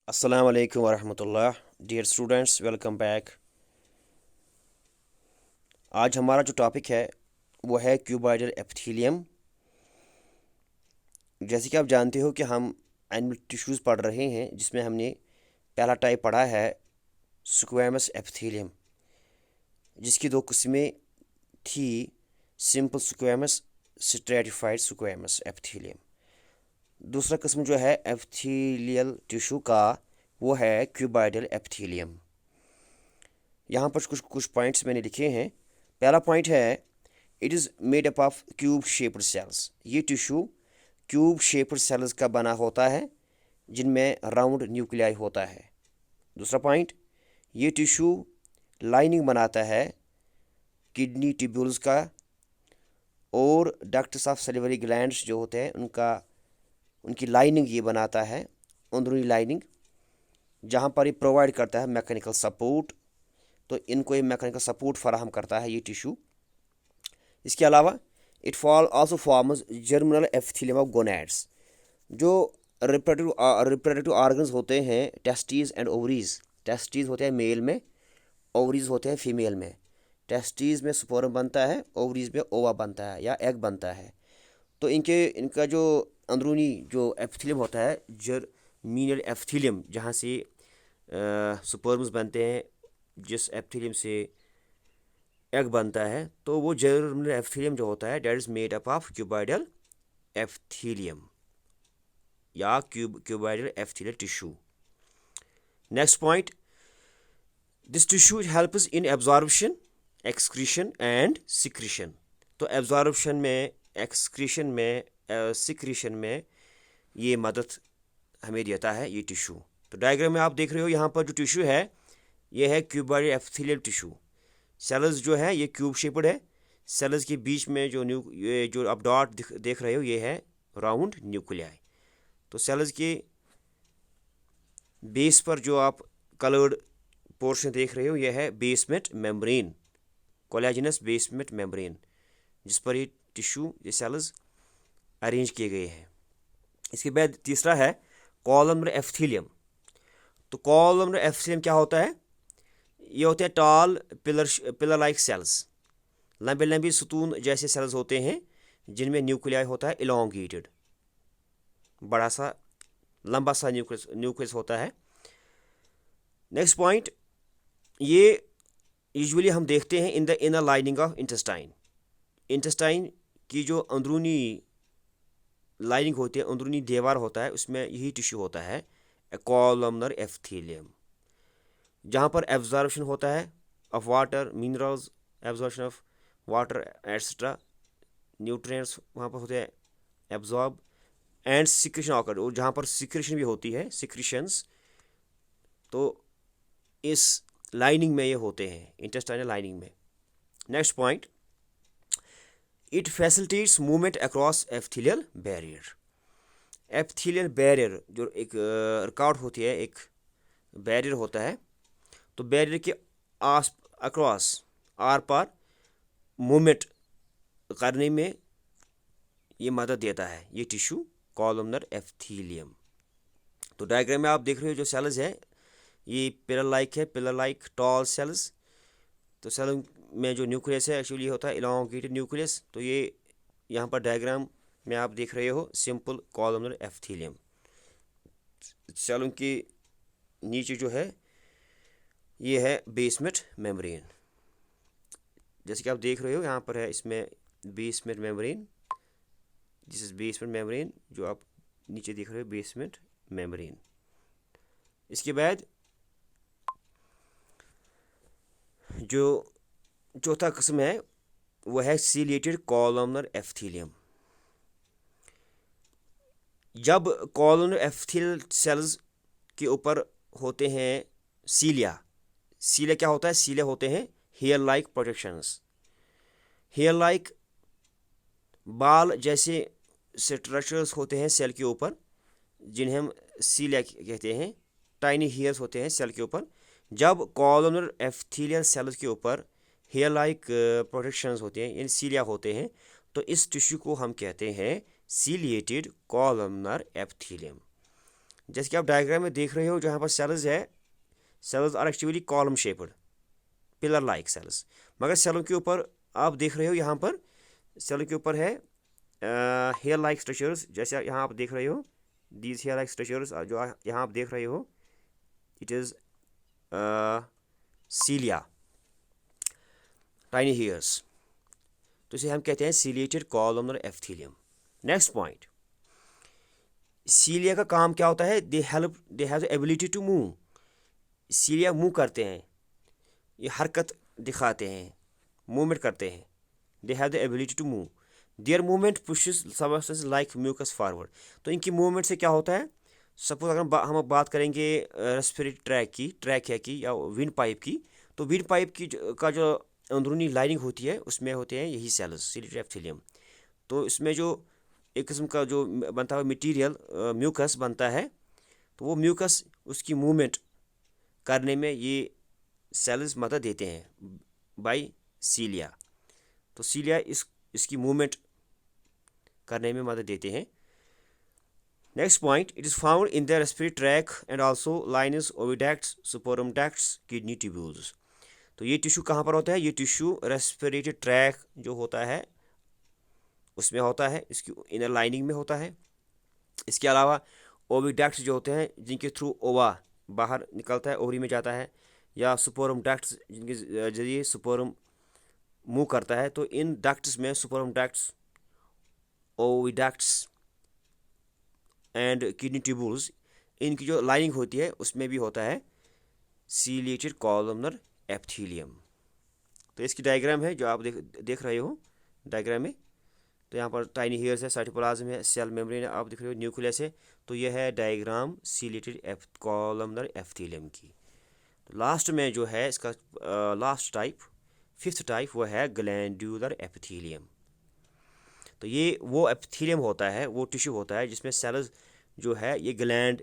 अस्सलाम वालेकुम वरहमतुल्लाह। Dear students, welcome back. आज हमारा जो टॉपिक है वो है क्यूबॉइडल एपिथेलियम। जैसे कि आप जानते हो कि हम एनिमल टिश्यूज़ पढ़ रहे हैं, जिसमें हमने पहला टाइप पढ़ा है स्क्वैमस एपिथेलियम, जिसकी दो किस्में थी, simple squamous, stratified squamous epithelium. दूसरा किस्म जो है एपिथेलियल टिश्यू का वो है क्यूबॉइडल एपिथेलियम। यहाँ पर कुछ कुछ पॉइंट्स मैंने लिखे हैं। पहला पॉइंट है, it is made up of cube shaped cells. ये टिश्यू क्यूब शेप्ड सेल्स का बना होता है, जिनमें राउंड न्यूक्लियाई होता है। दूसरा पॉइंट, ये टिश्यू लाइनिंग बनाता है किडनी ट्यूब्यूल्स का, और डक्ट्स ऑफ सलिवरी ग्लैंड्स जो होते हैं उनकी लाइनिंग ये बनाता है, अंदरूनी लाइनिंग, जहाँ पर ये प्रोवाइड करता है मैकेनिकल सपोर्ट। तो इनको ये मैकेनिकल सपोर्ट फराहम करता है ये टिश्यू। इसके अलावा it fall also forms germinal epithelium of gonads. जो रिप्रोडक्टिव ऑर्गन्स होते हैं, टेस्टीज एंड ओवरीज। टेस्टीज होते हैं मेल में, ओवरीज होते हैं फीमेल में। टेस्टीज में स्पर्म बनता है, ओवरीज में ओवा बनता है या एग बनता है। तो इनका जो अंदरूनी जो एपिथेलियम होता है, जर्मिनल एपिथेलियम, जहाँ से स्पर्म्स बनते हैं, जिस एपिथेलियम से एग बनता है, तो वो जर्मिनल एपिथेलियम जो होता है, that is made up of cuboidal epithelium या cuboidal epithelial tissue. Next point, this tissue helps in absorption, excretion and secretion. तो एब्जॉर्प्शन में, एक्सक्रीशन में, सिक्रीशन में ये मदद हमें देता है ये टिश्यू। तो डायग्राम में आप देख रहे हो, यहाँ पर जो टिश्यू है ये है क्यूबॉइडल एपिथेलियल टिश्यू। सेल्स जो है ये क्यूब शेप्ड है। सेल्स के बीच में ये जो आप डॉट देख रहे हो, ये है राउंड न्यूक्लियाई। तो सेल्स के बेस पर जो आप कलर्ड पोर्शन देख रहे हो, ये है बेसमेंट मेम्ब्रेन, कोलेजिनस बेसमेंट मेम्ब्रेन, जिस पर ये टिश्यू, ये सेल्स अरेंज किए गए हैं। इसके बाद तीसरा है कॉलमनर एपिथेलियम। तो कॉलमनर एपिथेलियम क्या होता है? ये होते हैं टॉल पिलर लाइक सेल्स, लंबे लंबे सतून जैसे सेल्स होते हैं, जिनमें न्यूक्लियाई होता है इलोंगेटेड, बड़ा सा लंबा सा न्यूक्लियस होता है। नेक्स्ट पॉइंट, ये यूजुअली हम देखते हैं in the inner lining of intestine. Intestine की जो अंदरूनी लाइनिंग होती है, अंदरूनी दीवार होता है, उसमें यही टिश्यू होता है, कॉलमनर एपिथेलियम, जहाँ पर एब्जॉर्प्शन होता है of water, minerals, absorption of water etcetera, nutrients वहाँ पर होते हैं एब्जॉर्ब, एंड सिक्रेशन ऑकर, और जहाँ पर सिक्रेशन भी होती है, सिक्रेशंस, तो इस लाइनिंग में ये होते हैं, इंटेस्टाइनल लाइनिंग में। Next point, it facilitates movement across epithelial barrier. Epithelial barrier जो एक रिकॉर्ड होती है, एक बैरियर होता है, तो बैरियर के आस अक्रॉस, आर पार मूवमेंट करने में ये मदद देता है ये टिश्यू, कॉलमनर एपिथेलियम। तो डायग्राम में आप देख रहे हो जो सेल्स है, ये पिलर लाइक है, पिलर लाइक टॉल सेल्स। तो सेल में जो न्यूक्लियस है एक्चुअली होता है इलोंगेटेड न्यूक्लियस। तो ये यहाँ पर डायग्राम में आप देख रहे हो सिंपल कॉलमनर एपिथेलियम। सेलों के नीचे जो है ये है बेसमेंट मेम्ब्रेन, जैसे कि आप देख रहे हो यहाँ पर है, इसमें basement membrane, this is basement membrane, जो आप नीचे देख रहे हो बेसमेंट मेम्ब्रेन। इसके बाद जो चौथा किस्म है वो है सीलिएटेड कॉलमनर एपिथेलियम। जब कॉलमनर एपिथेलियल सेल्स के ऊपर होते हैं सीलिया, सीलिया क्या होता है? सीलिया होते हैं hair like projections, hair like बाल जैसे स्ट्रक्चर्स होते हैं सेल के ऊपर, जिन्हें हम सीलिया कहते हैं। टाइनी हेयर्स होते हैं सेल के ऊपर। जब कॉलमनर एपिथेलियल सेल्स के ऊपर हेयर लाइक प्रोटेक्शंस होते हैं, यानी सीलिया होते हैं, तो इस टिश्यू को हम कहते हैं सीलिएटेड कॉलमनर एपिथेलियम। जैसे कि आप डायग्राम में देख रहे हो, जहाँ पर सेल्स है, cells are actually column shaped, pillar like cells, मगर सेलों के ऊपर आप देख रहे हो, यहाँ पर सेलों के ऊपर है हेयर लाइक स्ट्रक्चर्स, जैसे यहाँ आप देख रहे हो, दीज हेयर लाइक स्ट्रक्चर्स जो यहाँ आप देख रहे हो, it is cilia, tiny hairs, तो इसे हम कहते हैं ciliated columnar epithelium. Next point, cilia का काम क्या होता है? They have the ability to move. Cilia move करते हैं, ये हरकत दिखाते हैं, मूवमेंट करते हैं। They have the ability to move, their movement pushes substance like mucus forward. तो इनकी मूवमेंट से क्या होता है? सपोज अगर हम बात करेंगे रेस्पिरेटरी ट्रैक है की या विंड पाइप की, तो विंड पाइप की का जो अंदरूनी लाइनिंग होती है, उसमें होते हैं यही सेल्स, सीलिएटेड एपिथेलियम। तो इसमें जो एक किस्म का जो बनता है मटेरियल, म्यूकस बनता है, तो वो म्यूकस उसकी मूवमेंट करने में ये सेल्स मदद देते हैं बाय सीलिया। तो सीलिया इसकी मूवमेंट करने में मदद देते हैं। Next point, it is found in the respiratory tract and also lines, oviducts, sperm ducts, kidney tubules. तो ये टिश्यू कहाँ पर होता है? ये टिश्यू रेस्पिरेटरी ट्रैक जो होता है उसमें होता है, इसकी इनर लाइनिंग में होता है। इसके अलावा ओविडक्ट्स जो होते हैं, जिनके थ्रू ओवा बाहर निकलता है, ओवरी में जाता है, या स्पोरम डक्ट्स जिनके जरिए स्पोरम मूव करता है। तो इन डक्ट्स में sperm ducts, oviducts and kidney tubules, इनकी जो लाइनिंग होती है उसमें भी होता है सीलिएटेड कॉलमनर एपिथेलियम। तो इसकी डायग्राम है जो आप देख रहे हो डायग्राम में। तो यहाँ पर टाइनी हेयर्स है, साइटोप्लाज्म है, सेल मेम्ब्रेन है, आप देख रहे हो न्यूक्लियस है। तो यह है डायग्राम सीलिएटेड कॉलमनर एपिथेलियम की। तो लास्ट में जो है इसका लास्ट टाइप, फिफ्थ टाइप, वो है ग्लैंड्यूलर एपिथेलियम। तो ये वो एपिथेलियम होता है, वो टिश्यू होता है जिसमें सेल्स जो है ये ग्लैंड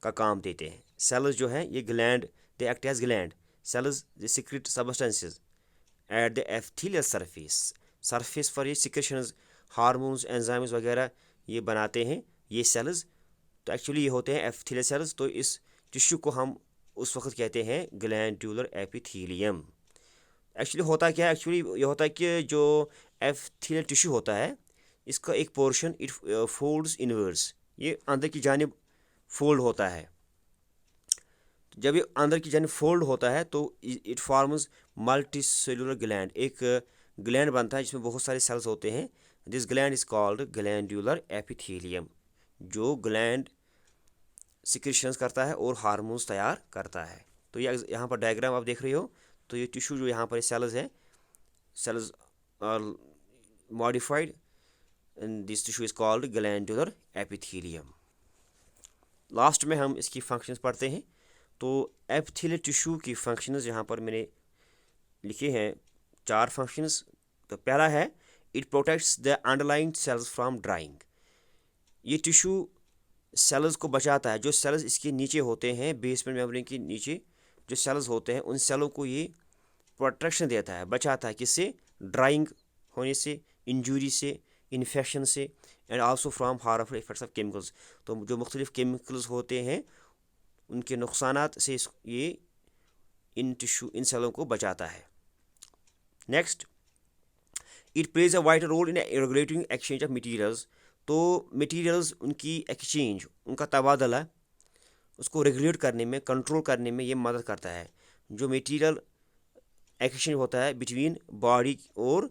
का काम देते हैं। सेल्स जो है ये gland, they act as gland cells, they secrete substances at the epithelial surface पर ये सिक्रेशंस, हार्मोन्स, एंजाइम्स वगैरह ये बनाते हैं ये सेल्स। तो एक्चुअली ये होते हैं एपिथेलियल सेल्स। तो इस टिश्यू को हम उस वक्त कहते हैं ग्लैंड्यूलर एपिथेलियम। एक्चुअली होता क्या है? एक्चुअली ये होता है कि जो एपिथेलियल टिश्यू होता है, इसका एक पोर्शन इट फोल्ड्स इनवर्ड्स, ये अंदर की जानिब फोल्ड होता है। जब ये अंदर की जानिब फोल्ड होता है तो it forms multi cellular gland, एक ग्लैंड बनता है जिसमें बहुत सारे सेल्स होते हैं। This gland is called glandular epithelium, जो ग्लैंड सिक्रेशंस करता है और हार्मोन्स तैयार करता है। तो ये यहाँ पर डायग्राम आप देख रहे हो। तो ये टिश्यू जो यहाँ पर सेल्स है, cells are modified and this tissue is called glandular epithelium. Last में हम इसकी फंक्शंस पढ़ते हैं। तो एपिथेलियल टिश्यू की फंक्शंस यहाँ पर मैंने लिखे हैं 4 फंक्शंस। तो पहला है, it protects the underlying cells from drying. ये टिश्यू सेल्स को बचाता है, जो सेल्स इसके नीचे होते हैं, बेसमेंट मेम्ब्रेन के नीचे जो सेल्स होते हैं, उन सेलों को ये प्रोटेक्शन देता है, बचाता है, किससे? ड्राइंग होने से, इंजरी से, इन्फेक्शन से, and also from harmful effects of chemicals. तो जो मुख्तलिफ केमिकल्स होते हैं उनके नुकसानात से ये इन सेलों को बचाता है। Next, it plays a vital role in regulating exchange of materials. तो मटीरियल्स उनकी एक्सचेंज, उनका तबादला, उसको रेगुलेट करने में, कंट्रोल करने में ये मदद करता है। जो मटीरियल एक्सचेंज होता है बिटवीन बॉडी और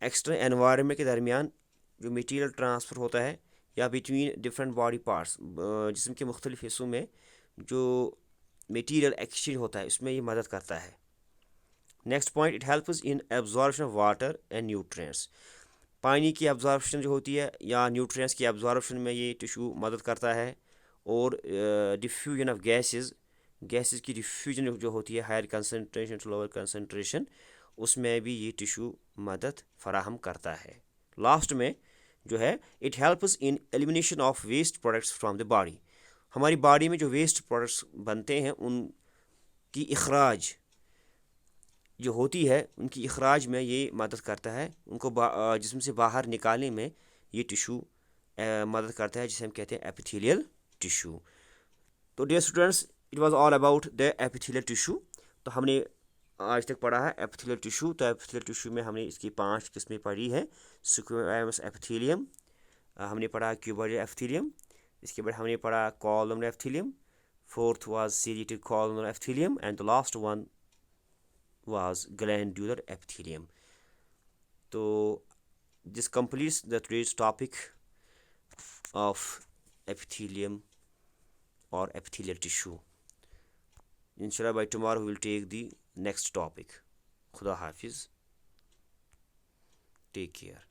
एक्सटर्नल एनवायरनमेंट के दरमियान, जो मटीरियल ट्रांसफ़र होता है, या बिटवीन डिफरेंट बॉडी पार्ट्स, जिस्म के मुख्तलिफ हिस्सों में जो मटीरियल एक्सचेंज होता है, उसमें ये मदद करता है। Next point, it helps in absorption of water and nutrients. पानी की एब्जॉर्प्शन जो होती है या न्यूट्रिएंट्स की एब्जॉर्प्शन में ये टिश्यू मदद करता है। और डिफ्यूजन ऑफ गैसेस की डिफ्यूजन जो होती है, higher concentration to lower concentration, उसमें भी ये टिश्यू मदद फराहम करता है। लास्ट में जो है, it helps in elimination of waste products from the body. हमारी बॉडी में जो वेस्ट प्रोडक्ट्स बनते हैं उनकी इखराज जो होती है, उनकी इखराज में ये मदद करता है, उनको जिस्म से बाहर निकालने में ये टिश्यू मदद करता है, जिसे हम कहते हैं एपिथेलियल tissue. तो dear students, it was all about the epithelial tissue. तो हमने आज तक पढ़ा है epithelial tissue. तो epithelial tissue में हमने इसकी 5 किस्में पढ़ी है. Squamous epithelium, हमने पढ़ा cuboidal epithelium, इसके बाद हमने पढ़ा columnar epithelium, fourth was ciliated columnar epithelium, and the last one was glandular epithelium. So this completes the today's topic of epithelium or epithelial tissue. Inshallah, by tomorrow we will take the next topic. Khuda Hafiz. Take care.